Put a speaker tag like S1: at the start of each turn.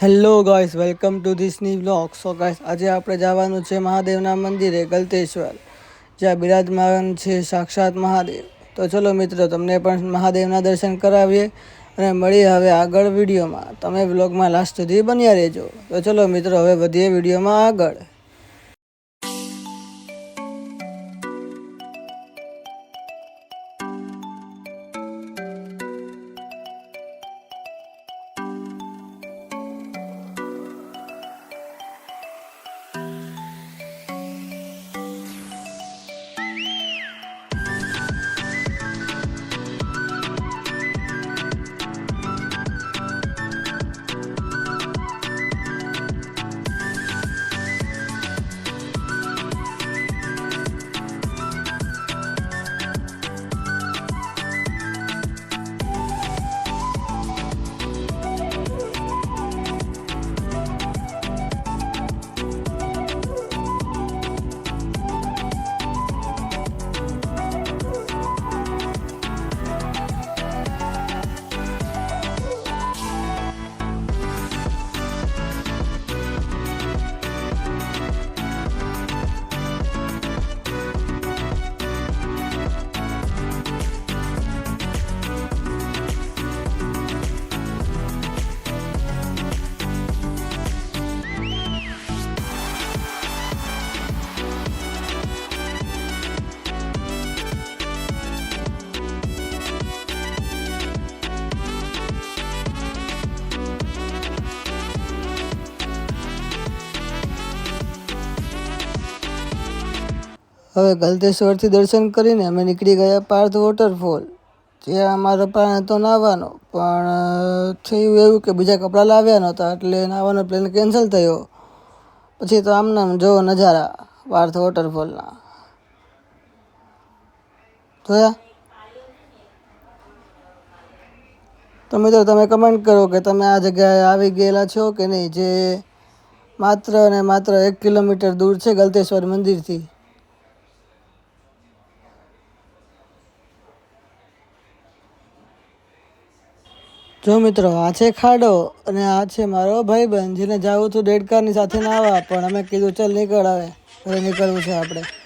S1: Hello guys, welcome to this new vlog. So guys, આજે આપણે જવાનું છે મહાદેવના મંદિરે ગલતેશ્વર, જ્યાં બિરાજમાન છે સાક્ષાત મહાદેવ. તો ચલો મિત્રો, તમને પણ મહાદેવના દર્શન કરાવીએ અને મળીએ હવે આગળ વિડીયોમાં. તમે વ્લોગમાં લાસ્ટ સુધી બન્યા રહેજો. તો ચલો મિત્રો, હવે વધીએ વિડીયોમાં આગળ. હવે ગલતેશ્વરથી દર્શન કરીને અમે નીકળી ગયા પાર્થ વોટરફોલ, જ્યાં અમારો પ્લાન હતો નાહવાનો, પણ થયું એવું કે બીજા કપડાં લાવ્યા નહોતા, એટલે નાહવાનો પ્લાન કેન્સલ થયો. પછી તો આમનામ જોવો નજારા પાર્થ વોટરફોલના. જોયા? તો મિત્રો, તમે કમેન્ટ કરો કે તમે આ જગ્યાએ આવી ગયેલા છો કે નહીં, જે માત્ર અને માત્ર 1 કિલોમીટર દૂર છે ગલતેશ્વર મંદિરથી. જો મિત્રો, આ છે ખાડો અને આ છે મારો ભાઈબંધ, જેને જાવું હતું દેડકાની સાથે નાહવા, પણ અમે કીધું ચાલ નીકળ, હવે નીકળવું છે આપણે.